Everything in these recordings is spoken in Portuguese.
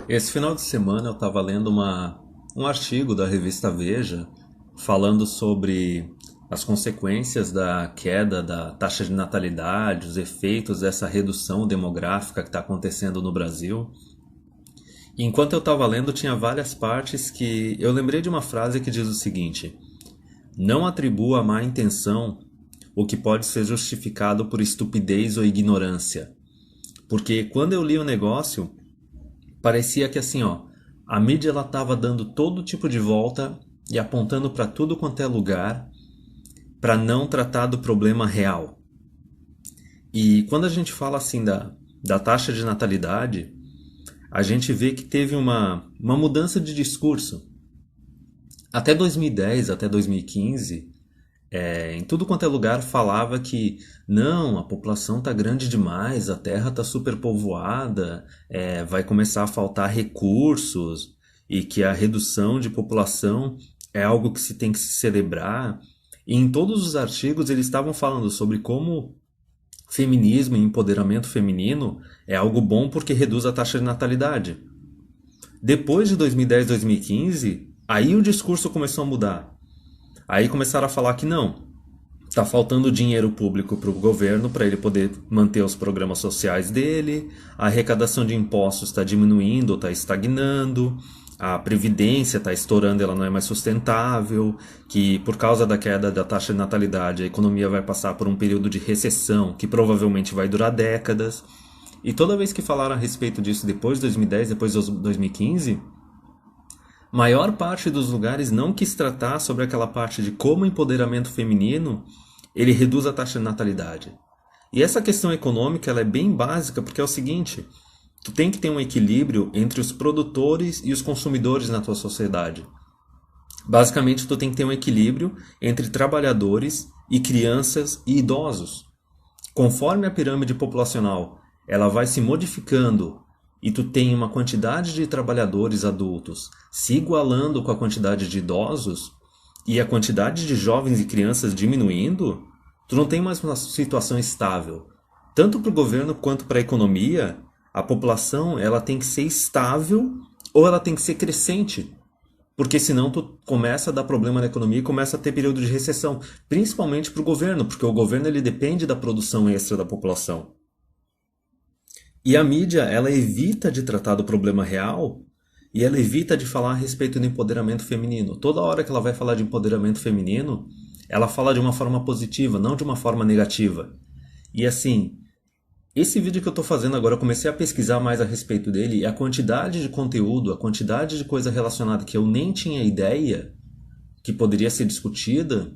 Esse final de semana eu estava lendo um artigo da revista Veja falando sobre as consequências da queda da taxa de natalidade, os efeitos dessa redução demográfica que está acontecendo no Brasil. E enquanto eu estava lendo, tinha várias partes que eu lembrei de uma frase que diz o seguinte: não atribua a má intenção o que pode ser justificado por estupidez ou ignorância. Porque quando eu li o negócio, parecia que assim, ó, a mídia ela tava dando todo tipo de volta e apontando para tudo quanto é lugar para não tratar do problema real. E quando a gente fala assim da taxa de natalidade, a gente vê que teve uma mudança de discurso. Até 2010, até 2015, em tudo quanto é lugar falava que não, a população tá grande demais, a terra tá superpovoada, vai começar a faltar recursos e que a redução de população é algo que se tem que se celebrar. E em todos os artigos eles estavam falando sobre como feminismo e empoderamento feminino é algo bom porque reduz a taxa de natalidade. Depois de 2010, 2015, aí o discurso começou a mudar. Aí começaram a falar que não, está faltando dinheiro público para o governo para ele poder manter os programas sociais dele, a arrecadação de impostos está diminuindo ou está estagnando, a previdência está estourando, ela não é mais sustentável, que por causa da queda da taxa de natalidade a economia vai passar por um período de recessão que provavelmente vai durar décadas. E toda vez que falaram a respeito disso depois de 2010, depois de 2015, maior parte dos lugares não quis tratar sobre aquela parte de como o empoderamento feminino ele reduz a taxa de natalidade. E essa questão econômica ela é bem básica porque é o seguinte: tu tem que ter um equilíbrio entre os produtores e os consumidores na tua sociedade. Basicamente, tu tem que ter um equilíbrio entre trabalhadores e crianças e idosos. Conforme a pirâmide populacional ela vai se modificando e tu tem uma quantidade de trabalhadores adultos se igualando com a quantidade de idosos e a quantidade de jovens e crianças diminuindo, tu não tem mais uma situação estável. Tanto para o governo quanto para a economia, a população ela tem que ser estável ou ela tem que ser crescente. Porque senão tu começa a dar problema na economia e começa a ter período de recessão. Principalmente para o governo, porque o governo ele depende da produção extra da população. E a mídia, ela evita de tratar do problema real e ela evita de falar a respeito do empoderamento feminino. Toda hora que ela vai falar de empoderamento feminino, ela fala de uma forma positiva, não de uma forma negativa. E assim, esse vídeo que eu estou fazendo agora, eu comecei a pesquisar mais a respeito dele e a quantidade de conteúdo, a quantidade de coisa relacionada que eu nem tinha ideia que poderia ser discutida,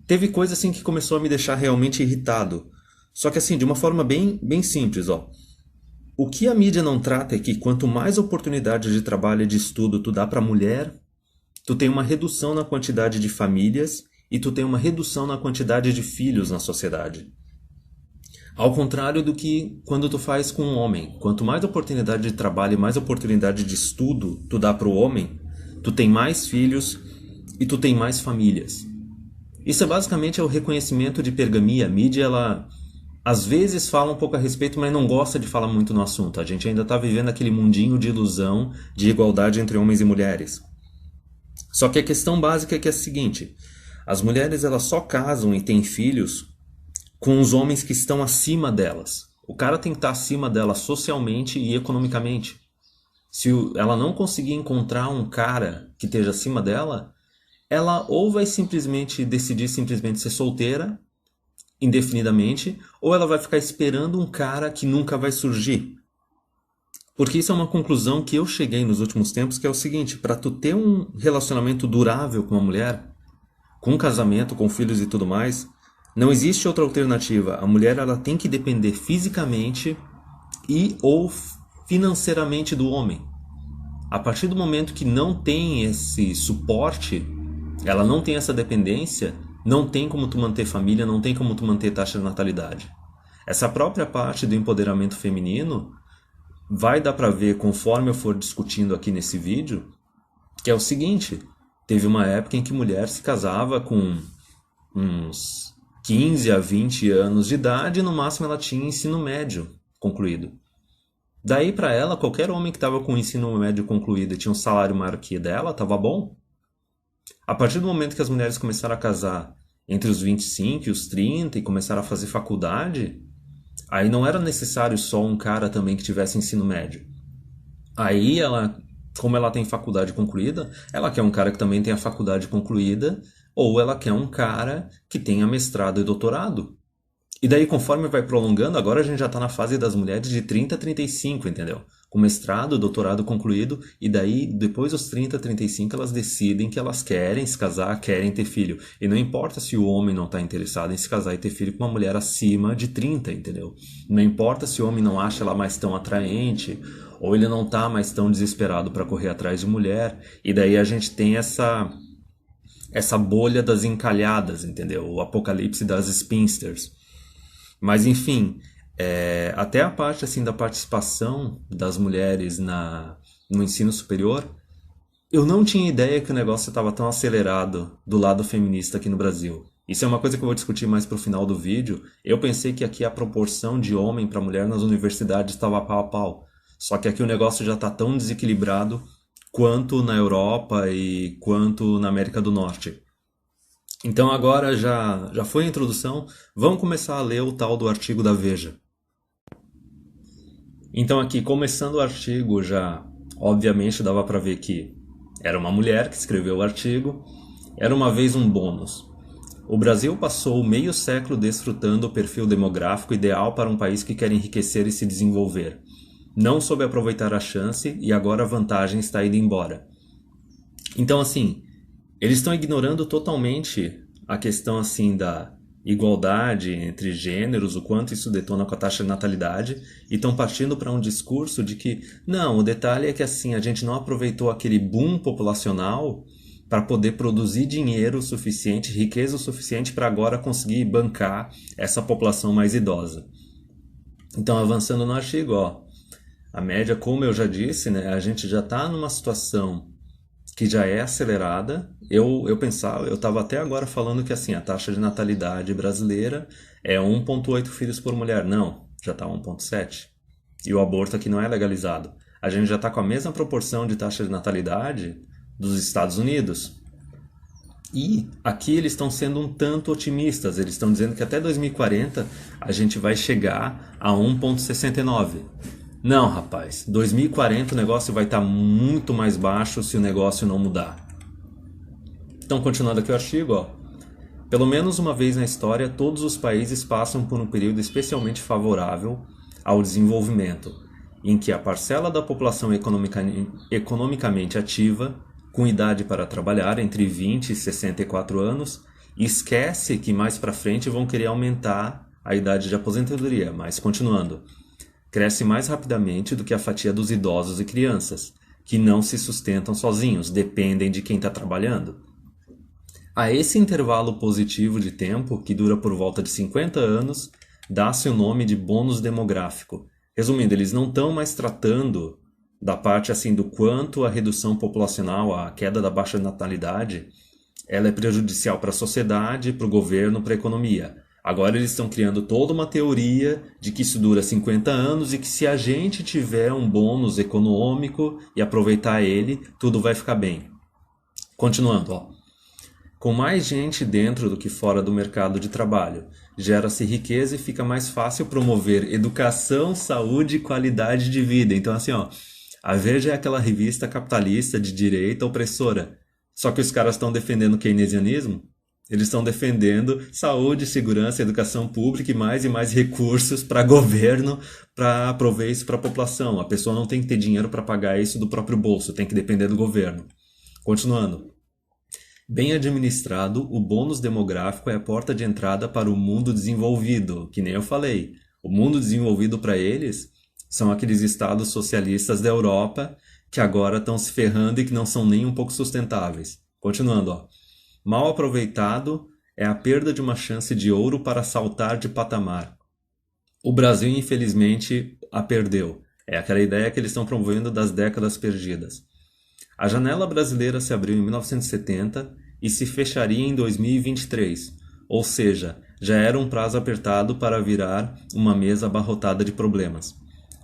teve coisa assim que começou a me deixar realmente irritado. Só que assim, de uma forma bem simples, ó. O que a mídia não trata é que quanto mais oportunidade de trabalho e de estudo tu dá para a mulher, tu tem uma redução na quantidade de famílias e tu tem uma redução na quantidade de filhos na sociedade. Ao contrário do que quando tu faz com um homem. Quanto mais oportunidade de trabalho e mais oportunidade de estudo tu dá para o homem, tu tem mais filhos e tu tem mais famílias. Isso é basicamente o reconhecimento de pergamia. A mídia, ela às vezes fala um pouco a respeito, mas não gosta de falar muito no assunto. A gente ainda está vivendo aquele mundinho de ilusão de igualdade entre homens e mulheres. Só que a questão básica é que é a seguinte: as mulheres elas só casam e têm filhos com os homens que estão acima delas. O cara tem que estar acima dela socialmente e economicamente. Se ela não conseguir encontrar um cara que esteja acima dela, ela ou vai simplesmente decidir simplesmente ser solteira indefinidamente, ou ela vai ficar esperando um cara que nunca vai surgir. Porque isso é uma conclusão que eu cheguei nos últimos tempos, que é o seguinte: para tu ter um relacionamento durável com uma mulher, com um casamento, com filhos e tudo mais, não existe outra alternativa. A mulher ela tem que depender fisicamente e ou financeiramente do homem. A partir do momento que não tem esse suporte, ela não tem essa dependência, não tem como tu manter família, não tem como tu manter taxa de natalidade. Essa própria parte do empoderamento feminino vai dar para ver conforme eu for discutindo aqui nesse vídeo, que é o seguinte: teve uma época em que mulher se casava com uns 15 a 20 anos de idade e no máximo ela tinha ensino médio concluído. Daí para ela, qualquer homem que estava com o ensino médio concluído e tinha um salário maior que dela, estava bom. A partir do momento que as mulheres começaram a casar entre os 25 e os 30 e começaram a fazer faculdade, aí não era necessário só um cara também que tivesse ensino médio. Aí ela, como ela tem faculdade concluída, ela quer um cara que também tenha faculdade concluída, ou ela quer um cara que tenha mestrado e doutorado. E daí, conforme vai prolongando, agora a gente já está na fase das mulheres de 30 a 35, entendeu? Com mestrado, doutorado concluído, e daí, depois dos 30 a 35, elas decidem que elas querem se casar, querem ter filho. E não importa se o homem não está interessado em se casar e ter filho com uma mulher acima de 30, entendeu? Não importa se o homem não acha ela mais tão atraente, ou ele não está mais tão desesperado para correr atrás de mulher. E daí a gente tem essa bolha das encalhadas, entendeu? O apocalipse das spinsters. Mas enfim, até a parte assim da participação das mulheres no ensino superior, eu não tinha ideia que o negócio estava tão acelerado do lado feminista aqui no Brasil. Isso é uma coisa que eu vou discutir mais pro final do vídeo. Eu pensei que aqui a proporção de homem para mulher nas universidades estava pau a pau. Só que aqui o negócio já está tão desequilibrado quanto na Europa e quanto na América do Norte. Então agora já foi a introdução, vamos começar a ler o tal do artigo da Veja. Então aqui, começando o artigo, já obviamente dava para ver que era uma mulher que escreveu o artigo, era uma vez um bônus. O Brasil passou meio século desfrutando o perfil demográfico ideal para um país que quer enriquecer e se desenvolver. Não soube aproveitar a chance e agora a vantagem está indo embora. Então assim, eles estão ignorando totalmente a questão assim da igualdade entre gêneros, o quanto isso detona com a taxa de natalidade, e estão partindo para um discurso de que, não, o detalhe é que assim, a gente não aproveitou aquele boom populacional para poder produzir dinheiro suficiente, riqueza o suficiente para agora conseguir bancar essa população mais idosa. Então, avançando no artigo, ó, a média, como eu já disse, né, a gente já está numa situação que já é acelerada. Eu estava até agora falando que assim, a taxa de natalidade brasileira é 1,8 filhos por mulher. Não, já está 1,7. E o aborto aqui não é legalizado. A gente já está com a mesma proporção de taxa de natalidade dos Estados Unidos. E aqui eles estão sendo um tanto otimistas. Eles estão dizendo que até 2040 a gente vai chegar a 1,69. Não, rapaz, 2040 o negócio vai estar muito mais baixo se o negócio não mudar. Então, continuando aqui o artigo, ó. Pelo menos uma vez na história, todos os países passam por um período especialmente favorável ao desenvolvimento, em que a parcela da população economicamente ativa, com idade para trabalhar entre 20 e 64 anos, esquece que mais para frente vão querer aumentar a idade de aposentadoria, mas continuando. Cresce mais rapidamente do que a fatia dos idosos e crianças, que não se sustentam sozinhos, dependem de quem está trabalhando. A esse intervalo positivo de tempo, que dura por volta de 50 anos, dá-se o nome de bônus demográfico. Resumindo, eles não estão mais tratando da parte assim do quanto a redução populacional, a queda da baixa natalidade, ela é prejudicial para a sociedade, para o governo, para a economia. Agora eles estão criando toda uma teoria de que isso dura 50 anos e que se a gente tiver um bônus econômico e aproveitar ele, tudo vai ficar bem. Continuando, ó. Com mais gente dentro do que fora do mercado de trabalho, gera-se riqueza e fica mais fácil promover educação, saúde e qualidade de vida. Então assim, ó, a Veja é aquela revista capitalista de direita opressora. Só que os caras estão defendendo o keynesianismo. Eles estão defendendo saúde, segurança, educação pública e mais recursos para governo para prover isso para a população. A pessoa não tem que ter dinheiro para pagar isso do próprio bolso, tem que depender do governo. Continuando. Bem administrado, o bônus demográfico é a porta de entrada para o mundo desenvolvido, que nem eu falei. O mundo desenvolvido para eles são aqueles estados socialistas da Europa que agora estão se ferrando e que não são nem um pouco sustentáveis. Continuando, ó. Mal aproveitado é a perda de uma chance de ouro para saltar de patamar. O Brasil, infelizmente, a perdeu. É aquela ideia que eles estão promovendo das décadas perdidas. A janela brasileira se abriu em 1970 e se fecharia em 2023, ou seja, já era um prazo apertado para virar uma mesa abarrotada de problemas.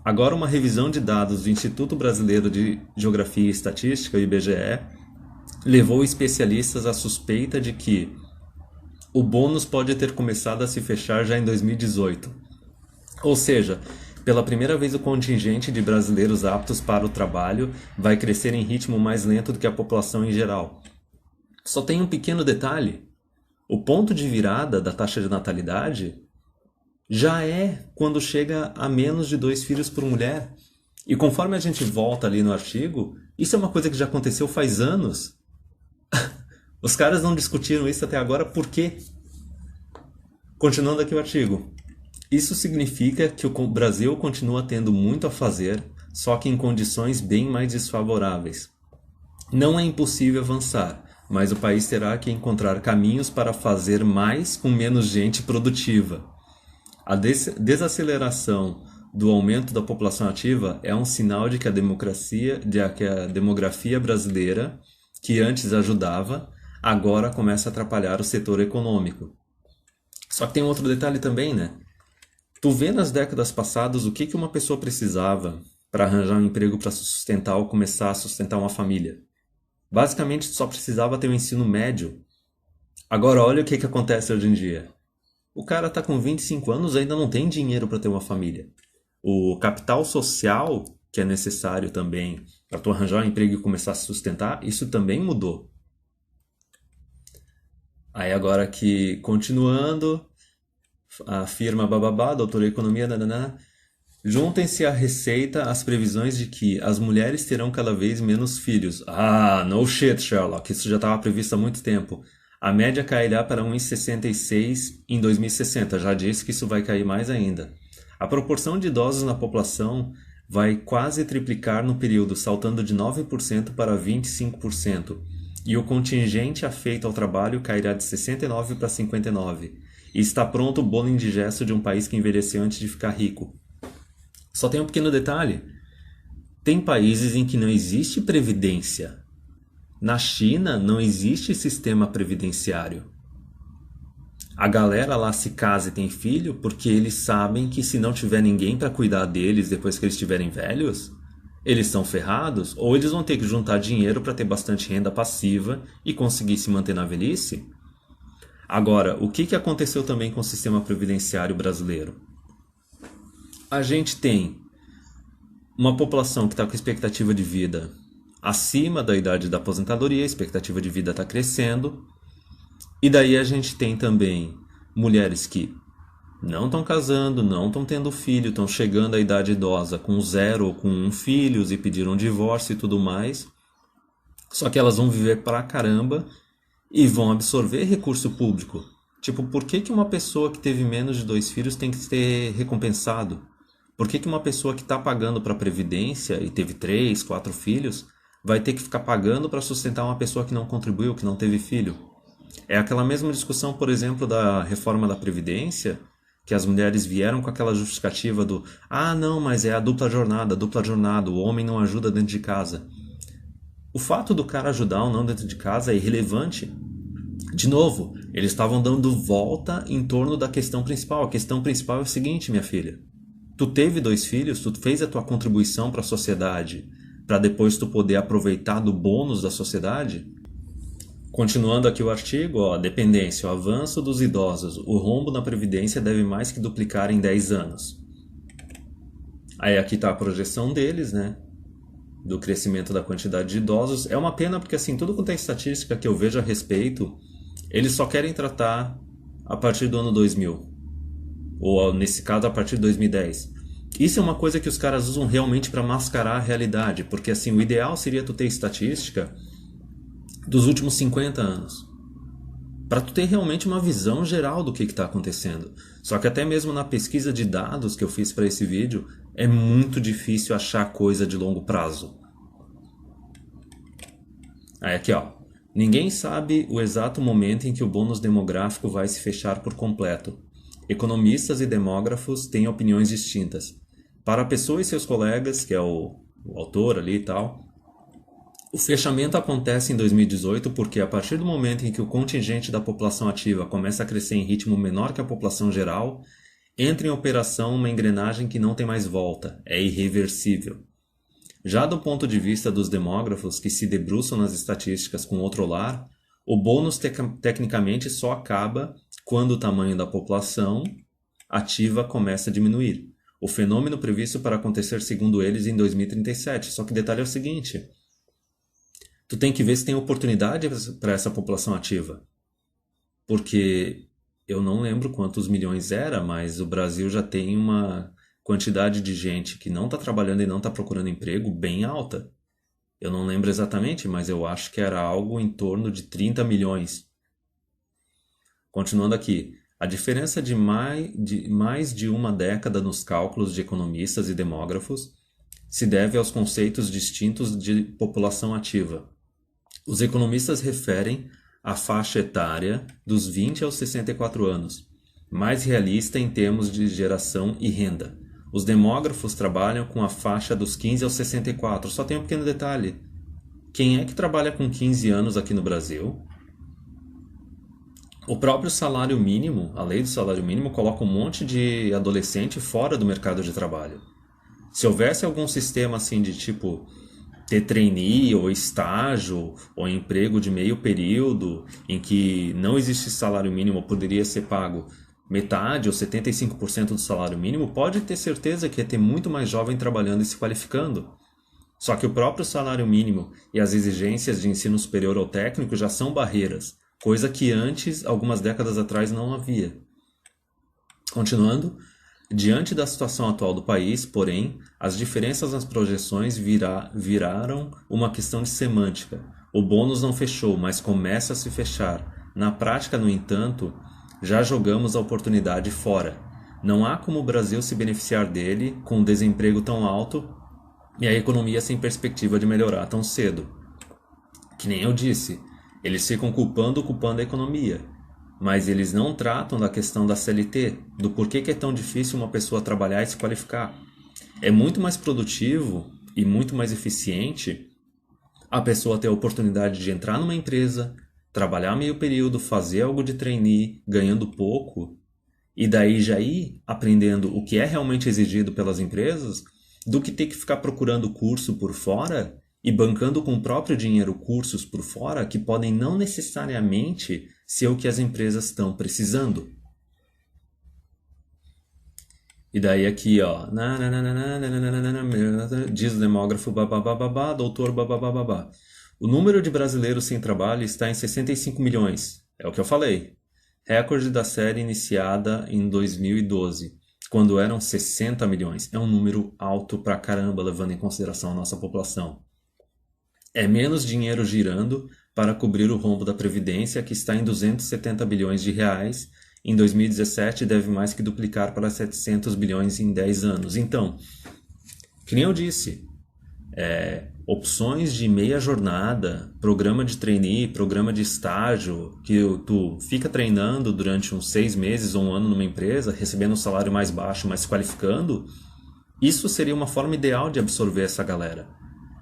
Agora, uma revisão de dados do Instituto Brasileiro de Geografia e Estatística, o IBGE, levou especialistas à suspeita de que o bônus pode ter começado a se fechar já em 2018. Ou seja, pela primeira vez o contingente de brasileiros aptos para o trabalho vai crescer em ritmo mais lento do que a população em geral. Só tem um pequeno detalhe: o ponto de virada da taxa de natalidade já é quando chega a menos de 2 filhos por mulher. E conforme a gente volta ali no artigo, isso é uma coisa que já aconteceu faz anos. Os caras não discutiram isso até agora, por quê? Continuando aqui o artigo. Isso significa que o Brasil continua tendo muito a fazer, só que em condições bem mais desfavoráveis. Não é impossível avançar, mas o país terá que encontrar caminhos para fazer mais com menos gente produtiva. A desaceleração do aumento da população ativa é um sinal de que a demografia brasileira, que antes ajudava, agora começa a atrapalhar o setor econômico. Só que tem um outro detalhe também, né? Tu vê nas décadas passadas o que uma pessoa precisava para arranjar um emprego para se sustentar ou começar a sustentar uma família. Basicamente, tu só precisava ter um ensino médio. Agora, olha o que acontece hoje em dia. O cara tá com 25 anos e ainda não tem dinheiro para ter uma família. O capital social, que é necessário também para tu arranjar um emprego e começar a se sustentar, isso também mudou. Aí agora que, continuando, a firma bababá, doutora Economia, nananã, juntem-se à receita as previsões de que as mulheres terão cada vez menos filhos. Ah, no shit, Sherlock, isso já estava previsto há muito tempo. A média cairá para 1,66 em 2060, já disse que isso vai cair mais ainda. A proporção de idosos na população vai quase triplicar no período, saltando de 9% para 25%. E o contingente afeito ao trabalho cairá de 69 para 59. E está pronto o bolo indigesto de um país que envelheceu antes de ficar rico. Só tem um pequeno detalhe. Tem países em que não existe previdência. Na China não existe sistema previdenciário. A galera lá se casa e tem filho porque eles sabem que se não tiver ninguém para cuidar deles depois que eles estiverem velhos, eles são ferrados, ou eles vão ter que juntar dinheiro para ter bastante renda passiva e conseguir se manter na velhice. Agora, o que aconteceu também com o sistema previdenciário brasileiro? A gente tem uma população que está com expectativa de vida acima da idade da aposentadoria, a expectativa de vida está crescendo, e daí a gente tem também mulheres que não estão casando, não estão tendo filho, estão chegando à idade idosa com 0 ou com 1 filhos e pediram divórcio e tudo mais. Só que elas vão viver pra caramba e vão absorver recurso público. Tipo, por que uma pessoa que teve menos de 2 filhos tem que ser recompensado? Por que uma pessoa que está pagando para a Previdência e teve 3, 4 filhos vai ter que ficar pagando para sustentar uma pessoa que não contribuiu, que não teve filho? É aquela mesma discussão, por exemplo, da reforma da Previdência, que as mulheres vieram com aquela justificativa do não, mas é a dupla jornada, o homem não ajuda dentro de casa. O fato do cara ajudar ou não dentro de casa é irrelevante. De novo, eles estavam dando volta em torno da questão principal. A questão principal é o seguinte, minha filha. Tu teve 2 filhos, tu fez a tua contribuição para a sociedade, para depois tu poder aproveitar do bônus da sociedade? Continuando aqui o artigo, dependência, o avanço dos idosos, o rombo na Previdência deve mais que duplicar em 10 anos. Aí aqui está a projeção deles, né? Do crescimento da quantidade de idosos. É uma pena porque assim, tudo quanto é estatística que eu vejo a respeito, eles só querem tratar a partir do ano 2000. Ou nesse caso a partir de 2010. Isso é uma coisa que os caras usam realmente para mascarar a realidade, porque assim, o ideal seria tu ter estatística dos últimos 50 anos, para tu ter realmente uma visão geral do que está acontecendo. Só que até mesmo na pesquisa de dados que eu fiz para esse vídeo, é muito difícil achar coisa de longo prazo. Aí aqui, ninguém sabe o exato momento em que o bônus demográfico vai se fechar por completo. Economistas e demógrafos têm opiniões distintas. Para a pessoa e seus colegas, que é o autor ali e tal, o fechamento acontece em 2018 porque a partir do momento em que o contingente da população ativa começa a crescer em ritmo menor que a população geral, entra em operação uma engrenagem que não tem mais volta, é irreversível. Já do ponto de vista dos demógrafos que se debruçam nas estatísticas com outro olhar, o bônus tecnicamente só acaba quando o tamanho da população ativa começa a diminuir. O fenômeno previsto para acontecer, segundo eles, em 2037. Só que o detalhe é o seguinte: tu tem que ver se tem oportunidade para essa população ativa. Porque eu não lembro quantos milhões era, mas o Brasil já tem uma quantidade de gente que não está trabalhando e não está procurando emprego bem alta. Eu não lembro exatamente, mas eu acho que era algo em torno de 30 milhões. Continuando aqui, a diferença de mais de uma década nos cálculos de economistas e demógrafos se deve aos conceitos distintos de população ativa. Os economistas referem à faixa etária dos 20 aos 64 anos, mais realista em termos de geração e renda. Os demógrafos trabalham com a faixa dos 15 aos 64. Só tem um pequeno detalhe. Quem é que trabalha com 15 anos aqui no Brasil? O próprio salário mínimo, a lei do salário mínimo, coloca um monte de adolescente fora do mercado de trabalho. Se houvesse algum sistema assim de tipo ter trainee ou estágio ou emprego de meio período em que não existe salário mínimo, poderia ser pago metade ou 75% do salário mínimo, pode ter certeza que ia ter muito mais jovem trabalhando e se qualificando. Só que o próprio salário mínimo e as exigências de ensino superior ou técnico já são barreiras, coisa que antes, algumas décadas atrás, não havia. Continuando, diante da situação atual do país, porém, as diferenças nas projeções viraram uma questão de semântica. O bônus não fechou, mas começa a se fechar. Na prática, no entanto, já jogamos a oportunidade fora. Não há como o Brasil se beneficiar dele com um desemprego tão alto e a economia sem perspectiva de melhorar tão cedo. Que nem eu disse, eles ficam culpando a economia, mas eles não tratam da questão da CLT, do porquê que é tão difícil uma pessoa trabalhar e se qualificar. É muito mais produtivo e muito mais eficiente a pessoa ter a oportunidade de entrar numa empresa, trabalhar meio período, fazer algo de trainee, ganhando pouco, e daí já ir aprendendo o que é realmente exigido pelas empresas, do que ter que ficar procurando curso por fora e bancando com o próprio dinheiro cursos por fora que podem não necessariamente ser o que as empresas estão precisando. E daí aqui, ó, diz o demógrafo babá, doutor babá. O número de brasileiros sem trabalho está em 65 milhões, é o que eu falei. Recorde da série iniciada em 2012, quando eram 60 milhões. É um número alto pra caramba, levando em consideração a nossa população. É menos dinheiro girando para cobrir o rombo da Previdência, que está em 270 bilhões de reais. Em 2017 deve mais que duplicar para 700 bilhões em 10 anos. Então, que nem eu disse, opções de meia jornada, programa de trainee, programa de estágio, que tu fica treinando durante uns 6 meses ou um ano numa empresa, recebendo um salário mais baixo, mas se qualificando, isso seria uma forma ideal de absorver essa galera.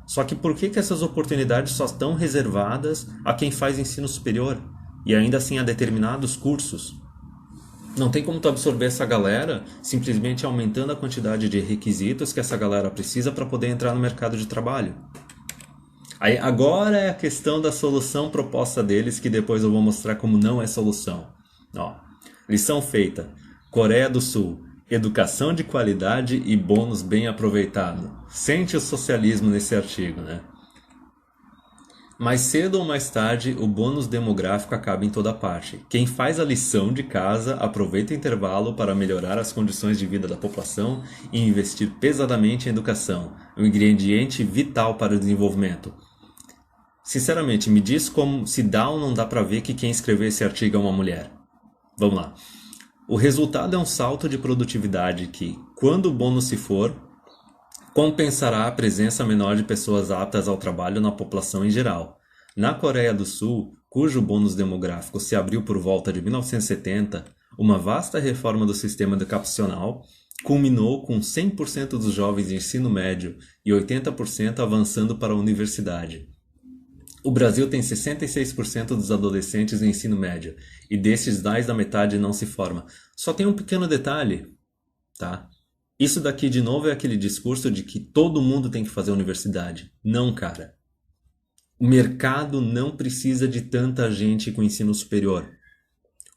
Só que por que essas oportunidades só estão reservadas a quem faz ensino superior e ainda assim a determinados cursos? Não tem como tu absorver essa galera simplesmente aumentando a quantidade de requisitos que essa galera precisa para poder entrar no mercado de trabalho. Aí, agora é a questão da solução proposta deles, que depois eu vou mostrar como não é solução. Ó, lição feita. Coreia do Sul. Educação de qualidade e bônus bem aproveitado. Sente o socialismo nesse artigo, né? Mais cedo ou mais tarde, o bônus demográfico acaba em toda parte. Quem faz a lição de casa aproveita o intervalo para melhorar as condições de vida da população e investir pesadamente em educação, um ingrediente vital para o desenvolvimento. Sinceramente, me diz como se dá ou não dá para ver que quem escreveu esse artigo é uma mulher. Vamos lá. O resultado é um salto de produtividade que, quando o bônus se for, compensará a presença menor de pessoas aptas ao trabalho na população em geral. Na Coreia do Sul, cujo bônus demográfico se abriu por volta de 1970, uma vasta reforma do sistema educacional culminou com 100% dos jovens de ensino médio e 80% avançando para a universidade. O Brasil tem 66% dos adolescentes no ensino médio, e desses mais da metade não se forma. Só tem um pequeno detalhe. tá? Isso daqui, de novo, é aquele discurso de que todo mundo tem que fazer universidade. Não, cara. O mercado não precisa de tanta gente com ensino superior.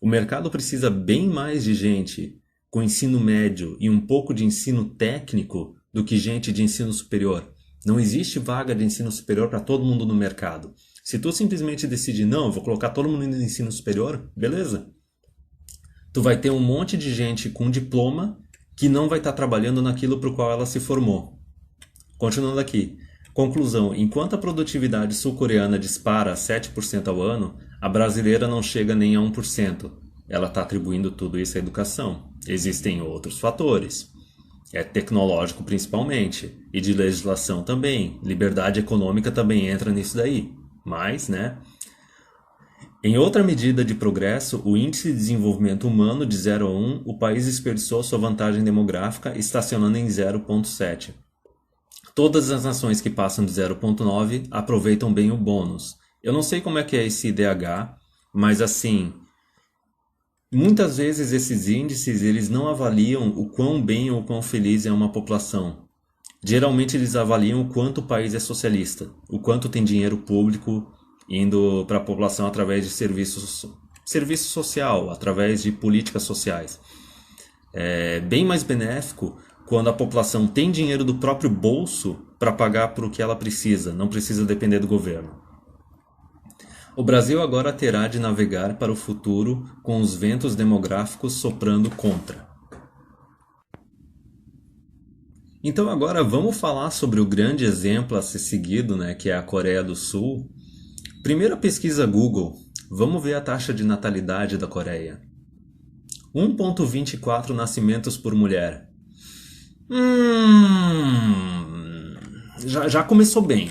O mercado precisa bem mais de gente com ensino médio e um pouco de ensino técnico do que gente de ensino superior. Não existe vaga de ensino superior para todo mundo no mercado. Se tu simplesmente decidir, não, eu vou colocar todo mundo no ensino superior, beleza. Tu vai ter um monte de gente com diploma que não vai estar trabalhando naquilo para o qual ela se formou. Continuando aqui. Conclusão, enquanto a produtividade sul-coreana dispara a 7% ao ano, a brasileira não chega nem a 1%. Ela está atribuindo tudo isso à educação. Existem outros fatores. É tecnológico principalmente, e de legislação também. Liberdade econômica também entra nisso daí. Mas, né? Em outra medida de progresso, o Índice de Desenvolvimento Humano de 0 a 1, o país desperdiçou sua vantagem demográfica, estacionando em 0,7. Todas as nações que passam de 0,9 aproveitam bem o bônus. Eu não sei como é que é esse IDH, mas assim, muitas vezes esses índices eles não avaliam o quão bem ou quão feliz é uma população. Geralmente eles avaliam o quanto o país é socialista, o quanto tem dinheiro público indo para a população através de serviço social, através de políticas sociais. É bem mais benéfico quando a população tem dinheiro do próprio bolso para pagar por o que ela precisa, não precisa depender do governo. O Brasil agora terá de navegar para o futuro com os ventos demográficos soprando contra. Então agora vamos falar sobre o grande exemplo a ser seguido, né, que é a Coreia do Sul. Primeira pesquisa Google, vamos ver a taxa de natalidade da Coreia. 1,24 nascimentos por mulher. Já começou bem,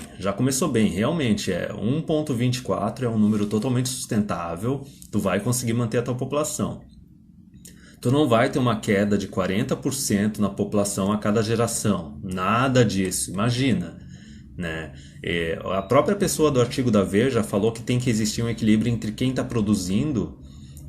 realmente. 1,24 é um número totalmente sustentável, tu vai conseguir manter a tua população. Tu não vai ter uma queda de 40% na população a cada geração, nada disso, imagina. Né? A própria pessoa do artigo da Veja falou que tem que existir um equilíbrio entre quem está produzindo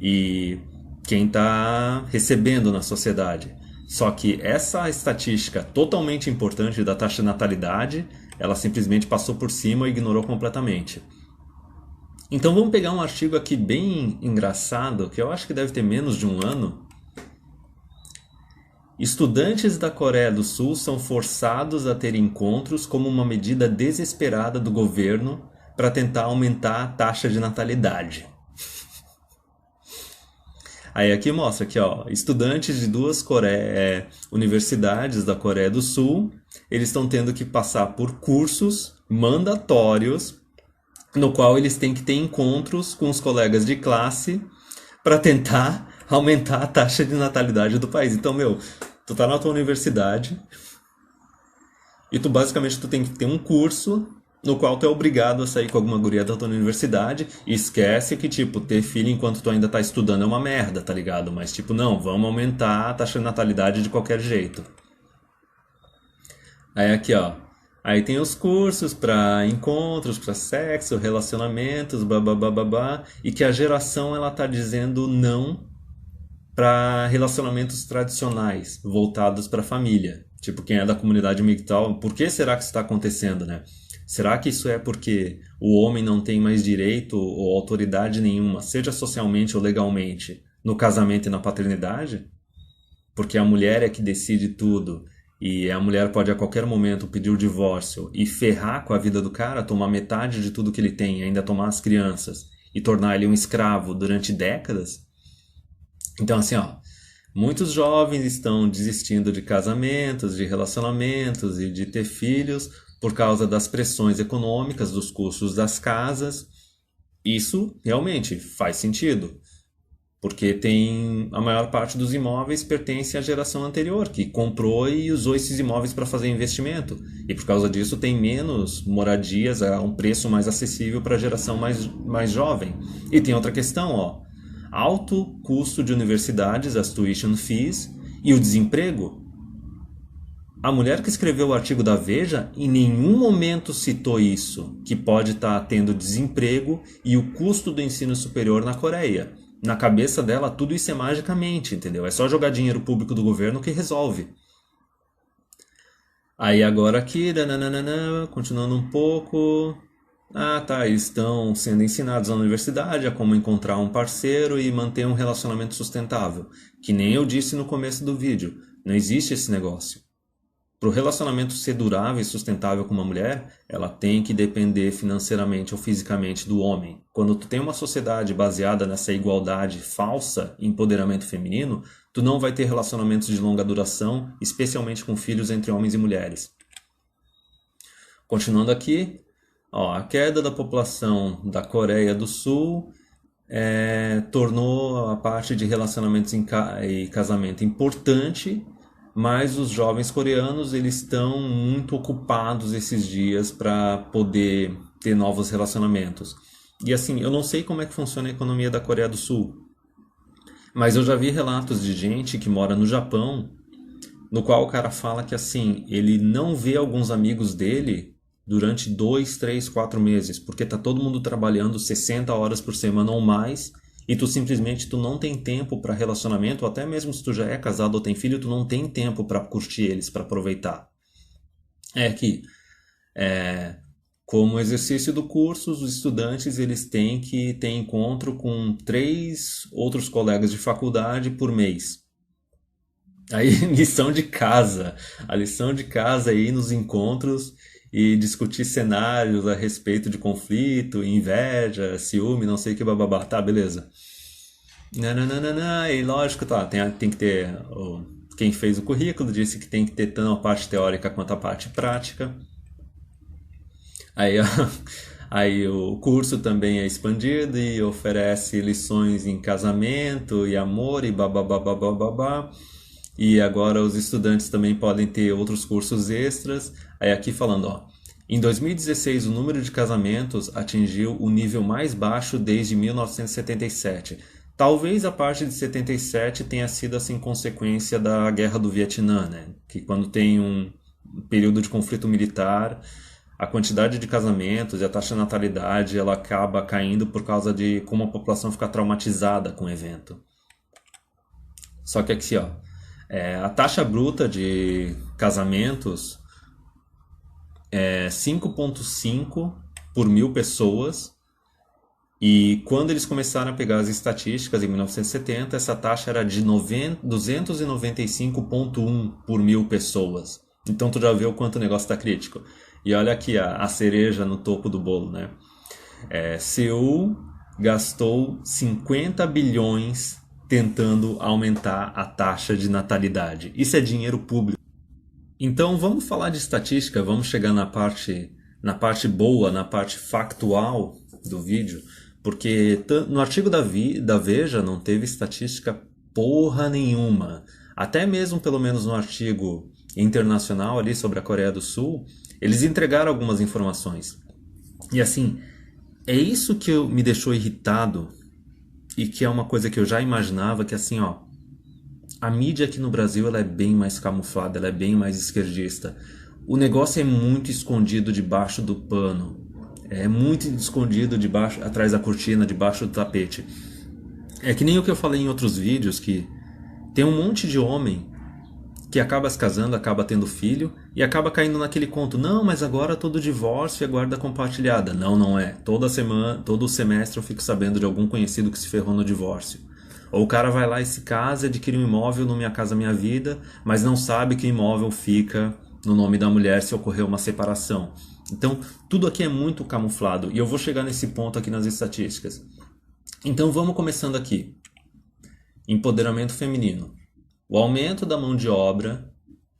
e quem está recebendo na sociedade. Só que essa estatística totalmente importante da taxa de natalidade, ela simplesmente passou por cima e ignorou completamente. Então vamos pegar um artigo aqui bem engraçado, que eu acho que deve ter menos de um ano. Estudantes da Coreia do Sul são forçados a ter encontros como uma medida desesperada do governo para tentar aumentar a taxa de natalidade. Aí aqui mostra que, ó, estudantes de duas universidades da Coreia do Sul, eles estão tendo que passar por cursos mandatórios no qual eles têm que ter encontros com os colegas de classe para tentar aumentar a taxa de natalidade do país. Então, tu tá na tua universidade e tu basicamente tem que ter um curso no qual tu é obrigado a sair com alguma guria da tua universidade e esquece que, ter filho enquanto tu ainda tá estudando é uma merda, tá ligado? Mas, não, vamos aumentar a taxa de natalidade de qualquer jeito. Aí aqui, ó, aí tem os cursos para encontros, para sexo, relacionamentos, babá, e que a geração ela tá dizendo não para relacionamentos tradicionais, voltados para a família. Quem é da comunidade migtal, por que será que isso está acontecendo, né? Será que isso é porque o homem não tem mais direito ou autoridade nenhuma, seja socialmente ou legalmente, no casamento e na paternidade? Porque a mulher é que decide tudo e a mulher pode a qualquer momento pedir o divórcio e ferrar com a vida do cara, tomar metade de tudo que ele tem, ainda tomar as crianças e tornar ele um escravo durante décadas? Então, assim, ó, muitos jovens estão desistindo de casamentos, de relacionamentos e de ter filhos por causa das pressões econômicas, dos custos das casas. Isso realmente faz sentido, porque a maior parte dos imóveis pertence à geração anterior, que comprou e usou esses imóveis para fazer investimento. E por causa disso tem menos moradias a um preço mais acessível para a geração mais jovem. E tem outra questão, ó. Alto custo de universidades, as tuition fees, e o desemprego. A mulher que escreveu o artigo da Veja em nenhum momento citou isso, que pode estar tendo desemprego e o custo do ensino superior na Coreia. Na cabeça dela, tudo isso é magicamente, entendeu? É só jogar dinheiro público do governo que resolve. Aí agora aqui, nananana, continuando um pouco. Ah, tá, eles estão sendo ensinados na universidade a como encontrar um parceiro e manter um relacionamento sustentável. Que nem eu disse no começo do vídeo, não existe esse negócio. Para o relacionamento ser durável e sustentável com uma mulher, ela tem que depender financeiramente ou fisicamente do homem. Quando tu tem uma sociedade baseada nessa igualdade falsa, empoderamento feminino, tu não vai ter relacionamentos de longa duração, especialmente com filhos entre homens e mulheres. Continuando aqui, ó, a queda da população da Coreia do Sul tornou a parte de relacionamentos e casamento importante, mas os jovens coreanos eles estão muito ocupados esses dias para poder ter novos relacionamentos. E assim, eu não sei como é que funciona a economia da Coreia do Sul, mas eu já vi relatos de gente que mora no Japão, no qual o cara fala que assim, ele não vê alguns amigos dele durante 2, 3, 4 meses, porque tá todo mundo trabalhando 60 horas por semana ou mais, e tu simplesmente tu não tem tempo para relacionamento, ou até mesmo se tu já é casado ou tem filho, tu não tem tempo para curtir eles, para aproveitar. É que, como exercício do curso, os estudantes eles têm que ter encontro com 3 outros colegas de faculdade por mês. Aí, lição de casa. A lição de casa aí nos encontros e discutir cenários a respeito de conflito, inveja, ciúme, não sei o que, bababá. Tá, beleza. Nananana, e lógico, tá, tem que ter. Quem fez o currículo disse que tem que ter tanto a parte teórica quanto a parte prática. Aí, aí o curso também é expandido e oferece lições em casamento e amor e babá. E agora os estudantes também podem ter outros cursos extras. Aí aqui falando, ó, em 2016 o número de casamentos atingiu o nível mais baixo desde 1977. Talvez a parte de 77 tenha sido assim consequência da Guerra do Vietnã, né? Que quando tem um período de conflito militar, a quantidade de casamentos e a taxa de natalidade ela acaba caindo por causa de como a população fica traumatizada com o evento. Só que aqui, ó, a taxa bruta de casamentos é 5,5 por 1.000 pessoas. E quando eles começaram a pegar as estatísticas em 1970, essa taxa era de 295,1 por 1.000 pessoas. Então tu já vê o quanto o negócio está crítico. E olha aqui a cereja no topo do bolo, né? Seul gastou 50 bilhões tentando aumentar a taxa de natalidade. Isso é dinheiro público. Então vamos falar de estatística, vamos chegar na parte boa, na parte factual do vídeo, porque no artigo da Veja não teve estatística porra nenhuma. Até mesmo, pelo menos no artigo internacional ali sobre a Coreia do Sul, eles entregaram algumas informações. E assim, é isso que me deixou irritado e que é uma coisa que eu já imaginava, que assim, ó, a mídia aqui no Brasil ela é bem mais camuflada, ela é bem mais esquerdista. O negócio é muito escondido debaixo do pano. É muito escondido debaixo, atrás da cortina, debaixo do tapete. É que nem o que eu falei em outros vídeos, que tem um monte de homem que acaba se casando, acaba tendo filho e acaba caindo naquele conto. Não, mas agora todo divórcio é guarda compartilhada. Não, não é. Toda semana, todo semestre eu fico sabendo de algum conhecido que se ferrou no divórcio. Ou o cara vai lá e se casa, adquire um imóvel no Minha Casa Minha Vida, mas não sabe que o imóvel fica no nome da mulher se ocorrer uma separação. Então, tudo aqui é muito camuflado. E eu vou chegar nesse ponto aqui nas estatísticas. Então, vamos começando aqui. Empoderamento feminino. O aumento da mão de obra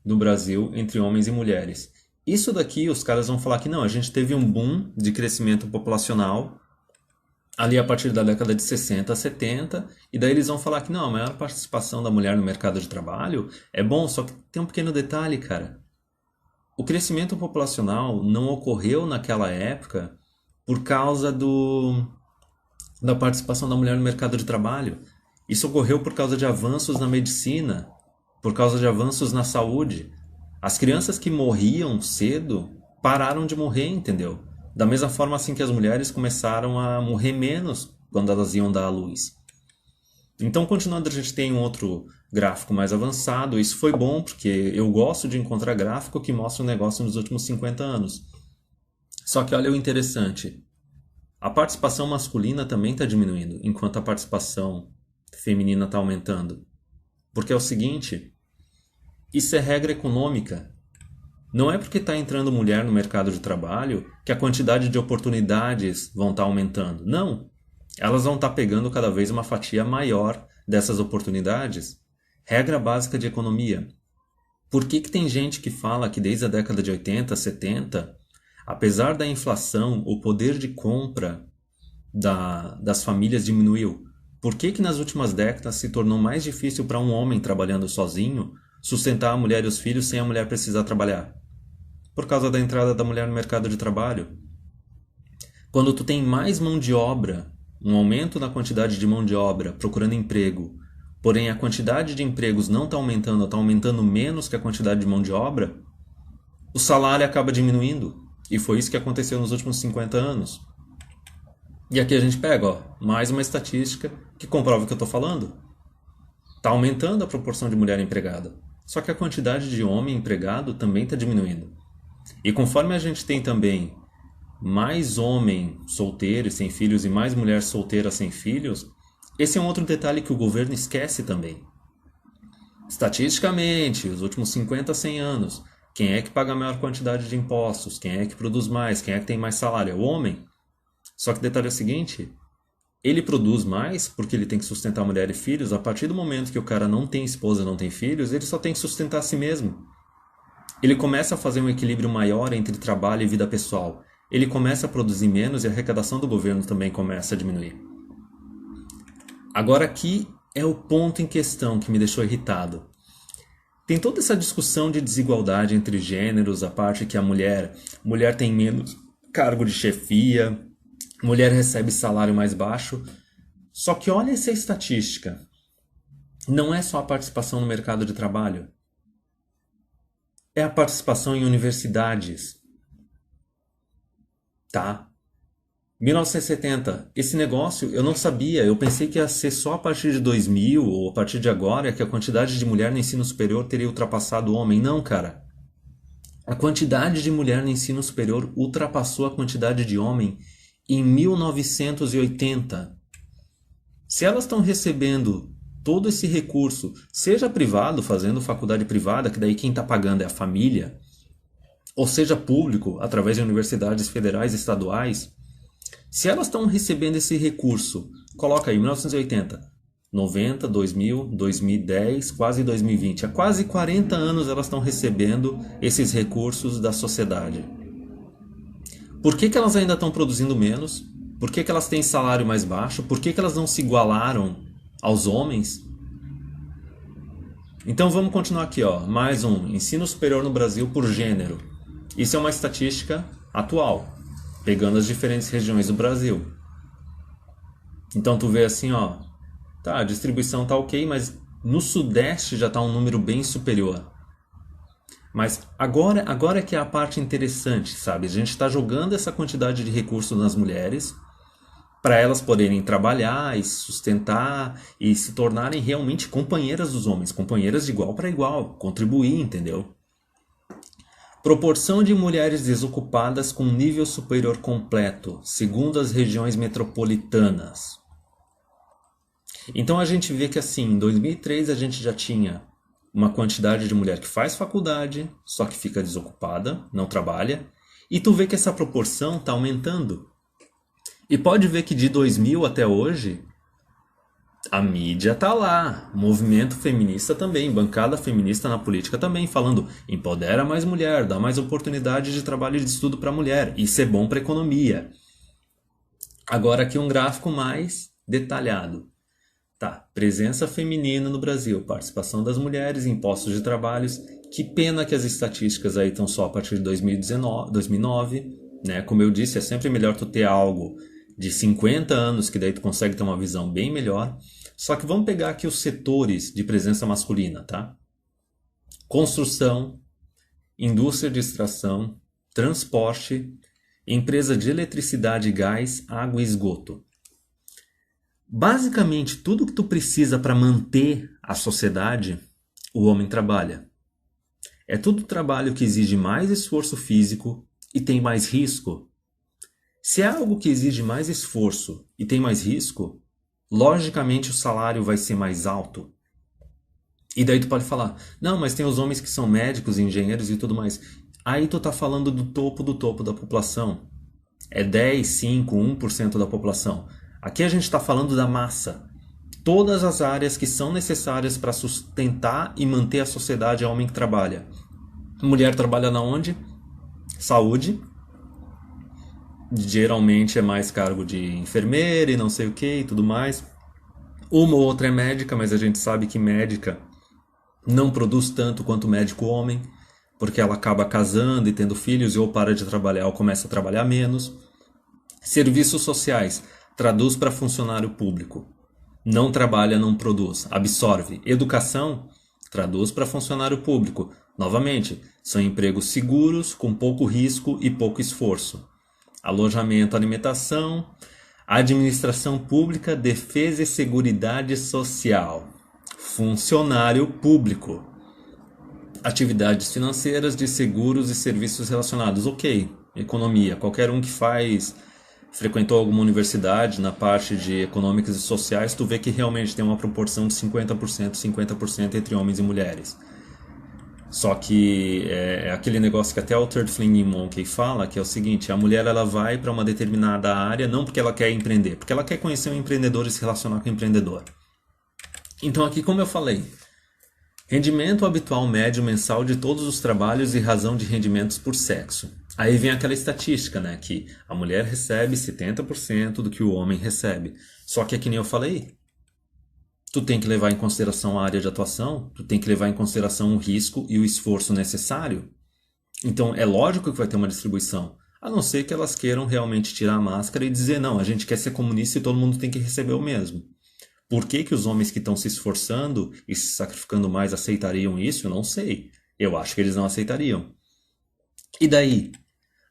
no Brasil entre homens e mulheres. Isso daqui, os caras vão falar que não, a gente teve um boom de crescimento populacional ali a partir da década de 60 a 70, e daí eles vão falar que não, a maior participação da mulher no mercado de trabalho é bom, só que tem um pequeno detalhe, cara. O crescimento populacional não ocorreu naquela época por causa da participação da mulher no mercado de trabalho. Isso ocorreu por causa de avanços na medicina, por causa de avanços na saúde. As crianças que morriam cedo pararam de morrer, entendeu? Da mesma forma assim que as mulheres começaram a morrer menos quando elas iam dar à luz. Então, continuando, a gente tem um outro gráfico mais avançado. Isso foi bom porque eu gosto de encontrar gráfico que mostra o negócio nos últimos 50 anos. Só que olha o interessante. A participação masculina também está diminuindo, enquanto a participação feminina está aumentando. Porque é o seguinte, isso é regra econômica. Não é porque está entrando mulher no mercado de trabalho que a quantidade de oportunidades vão estar aumentando. Não. Elas vão estar pegando cada vez uma fatia maior dessas oportunidades. Regra básica de economia. Por que tem gente que fala que desde a década de 80, 70, apesar da inflação, o poder de compra das famílias diminuiu? Por que nas últimas décadas se tornou mais difícil para um homem trabalhando sozinho sustentar a mulher e os filhos sem a mulher precisar trabalhar? Por causa da entrada da mulher no mercado de trabalho. Quando tu tem mais mão de obra, um aumento na quantidade de mão de obra procurando emprego, porém a quantidade de empregos não está aumentando, está aumentando menos que a quantidade de mão de obra, o salário acaba diminuindo. E foi isso que aconteceu nos últimos 50 anos. E aqui a gente pega, ó, mais uma estatística que comprova o que eu estou falando. Está aumentando a proporção de mulher empregada. Só que a quantidade de homem empregado também está diminuindo. E conforme a gente tem também mais homem solteiro e sem filhos e mais mulher solteira sem filhos, esse é um outro detalhe que o governo esquece também. Estatisticamente, os últimos 50 a 100 anos, quem é que paga a maior quantidade de impostos? Quem é que produz mais? Quem é que tem mais salário? É o homem. Só que o detalhe é o seguinte, ele produz mais porque ele tem que sustentar mulher e filhos. A partir do momento que o cara não tem esposa, não tem filhos, ele só tem que sustentar a si mesmo. Ele começa a fazer um equilíbrio maior entre trabalho e vida pessoal. Ele começa a produzir menos e a arrecadação do governo também começa a diminuir. Agora aqui é o ponto em questão que me deixou irritado. Tem toda essa discussão de desigualdade entre gêneros, a parte que a mulher tem menos cargo de chefia, mulher recebe salário mais baixo. Só que olha essa estatística. Não é só a participação no mercado de trabalho. É a participação em universidades. Tá? 1970, esse negócio eu não sabia, eu pensei que ia ser só a partir de 2000 ou a partir de agora que a quantidade de mulher no ensino superior teria ultrapassado o homem. Não, cara. A quantidade de mulher no ensino superior ultrapassou a quantidade de homem em 1980. Se elas estão recebendo todo esse recurso, seja privado, fazendo faculdade privada, que daí quem está pagando é a família, ou seja público, através de universidades federais e estaduais, se elas estão recebendo esse recurso, coloca aí 1980, 90, 2000, 2010, quase 2020, há quase 40 anos elas estão recebendo esses recursos da sociedade. Por que elas ainda estão produzindo menos? Por que elas têm salário mais baixo? Por que elas não se igualaram aos homens? Então vamos continuar aqui, ó. Mais um, ensino superior no Brasil por gênero. Isso é uma estatística atual, pegando as diferentes regiões do Brasil. Então tu vê assim, ó, tá, a distribuição tá ok, mas no Sudeste já tá um número bem superior. Mas agora que é a parte interessante, sabe? A gente está jogando essa quantidade de recursos nas mulheres para elas poderem trabalhar e sustentar e se tornarem realmente companheiras dos homens, companheiras de igual para igual, contribuir, entendeu? Proporção de mulheres desocupadas com nível superior completo, segundo as regiões metropolitanas. Então a gente vê que assim, em 2003 a gente já tinha uma quantidade de mulher que faz faculdade, só que fica desocupada, não trabalha, e tu vê que essa proporção está aumentando. E pode ver que de 2000 até hoje, a mídia tá lá, movimento feminista também, bancada feminista na política também, falando empodera mais mulher, dá mais oportunidade de trabalho e de estudo para a mulher, isso é bom para a economia. Agora aqui um gráfico mais detalhado. Tá, presença feminina no Brasil, participação das mulheres, impostos de trabalhos. Que pena que as estatísticas aí estão só a partir de 2009, né? Como eu disse, é sempre melhor tu ter algo de 50 anos, que daí tu consegue ter uma visão bem melhor. Só que vamos pegar aqui os setores de presença masculina, tá? Construção, indústria de extração, transporte, empresa de eletricidade, gás, água e esgoto. Basicamente, tudo que tu precisa para manter a sociedade, o homem trabalha. É tudo trabalho que exige mais esforço físico e tem mais risco. Se é algo que exige mais esforço e tem mais risco, logicamente o salário vai ser mais alto. E daí tu pode falar, não, mas tem os homens que são médicos, engenheiros e tudo mais. Aí tu tá falando do topo da população. É 10, 5, 1% da população. Aqui a gente está falando da massa. Todas as áreas que são necessárias para sustentar e manter a sociedade é homem que trabalha. Mulher trabalha na onde? Saúde. Geralmente é mais cargo de enfermeira e não sei o que e tudo mais. Uma ou outra é médica, mas a gente sabe que médica não produz tanto quanto médico homem, porque ela acaba casando e tendo filhos e ou para de trabalhar ou começa a trabalhar menos. Serviços sociais, traduz para funcionário público. Não trabalha, não produz, absorve. Educação, traduz para funcionário público. Novamente, são empregos seguros, com pouco risco e pouco esforço. Alojamento, alimentação, administração pública, defesa e seguridade social. Funcionário público. Atividades financeiras de seguros e serviços relacionados. Ok, economia. Qualquer um que frequentou alguma universidade na parte de econômicas e sociais, tu vê que realmente tem uma proporção de 50% entre homens e mulheres. Só que é aquele negócio que até o Third Flinging Monkey fala, que é o seguinte, a mulher ela vai para uma determinada área não porque ela quer empreender, porque ela quer conhecer um empreendedor e se relacionar com o empreendedor. Então aqui, como eu falei, rendimento habitual médio mensal de todos os trabalhos e razão de rendimentos por sexo. Aí vem aquela estatística, né, que a mulher recebe 70% do que o homem recebe. Só que é que nem eu falei, tu tem que levar em consideração a área de atuação, tu tem que levar em consideração o risco e o esforço necessário. Então é lógico que vai ter uma distribuição, a não ser que elas queiram realmente tirar a máscara e dizer, não, a gente quer ser comunista e todo mundo tem que receber o mesmo. Por que que os homens que estão se esforçando e se sacrificando mais aceitariam isso? Eu não sei. Eu acho que eles não aceitariam. E daí?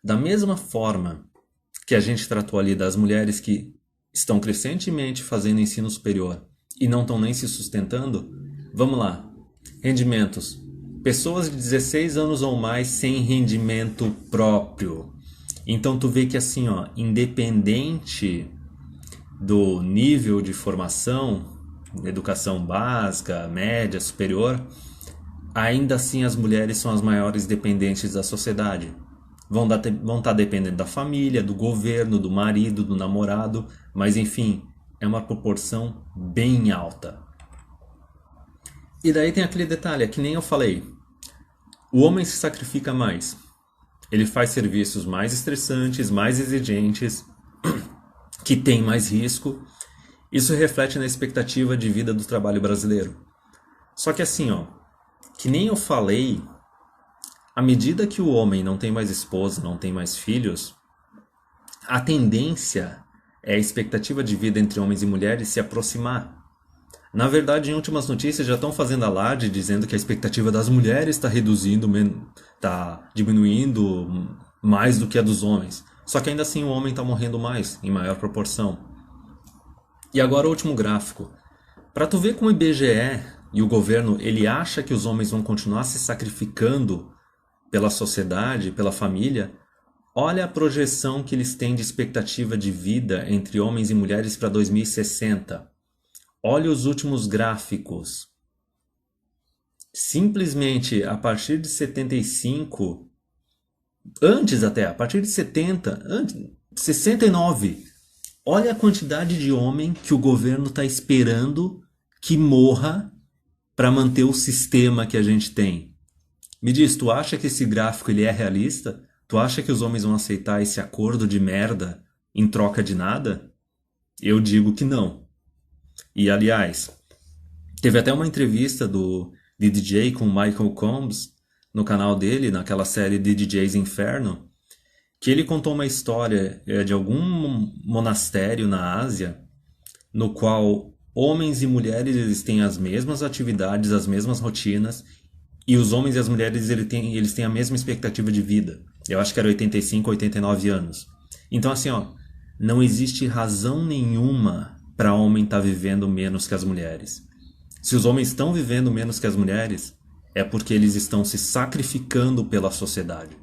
Da mesma forma que a gente tratou ali das mulheres que estão crescentemente fazendo ensino superior e não estão nem se sustentando, vamos lá. Rendimentos. Pessoas de 16 anos ou mais sem rendimento próprio. Então tu vê que assim, ó, independente do nível de formação, educação básica, média, superior, ainda assim as mulheres são as maiores dependentes da sociedade. Vão estar dependendo da família, do governo, do marido, do namorado, mas enfim, é uma proporção bem alta. E daí tem aquele detalhe, é que nem eu falei, o homem se sacrifica mais. Ele faz serviços mais estressantes, mais exigentes, que tem mais risco. Isso reflete na expectativa de vida do trabalho brasileiro. Só que assim, ó, que nem eu falei, à medida que o homem não tem mais esposa, não tem mais filhos, a tendência é a expectativa de vida entre homens e mulheres se aproximar. Na verdade, em últimas notícias já estão fazendo alarde dizendo que a expectativa das mulheres está reduzindo, está diminuindo mais do que a dos homens. Só que ainda assim o homem está morrendo mais, em maior proporção. E agora o último gráfico. Para tu ver como o IBGE e o governo ele acha que os homens vão continuar se sacrificando pela sociedade, pela família, olha a projeção que eles têm de expectativa de vida entre homens e mulheres para 2060. Olha os últimos gráficos. Simplesmente a partir de 75, antes até, a partir de 70, 69, olha a quantidade de homem que o governo está esperando que morra para manter o sistema que a gente tem. Me diz, tu acha que esse gráfico ele é realista? Tu acha que os homens vão aceitar esse acordo de merda em troca de nada? Eu digo que não. E aliás, teve até uma entrevista do DJ com o Michael Combs no canal dele, naquela série de DJs Inferno, que ele contou uma história de algum monastério na Ásia, no qual homens e mulheres eles têm as mesmas atividades, as mesmas rotinas, e os homens e as mulheres eles têm a mesma expectativa de vida. Eu acho que era 85, 89 anos. Então assim, ó, não existe razão nenhuma para homem estar vivendo menos que as mulheres. Se os homens estão vivendo menos que as mulheres, é porque eles estão se sacrificando pela sociedade.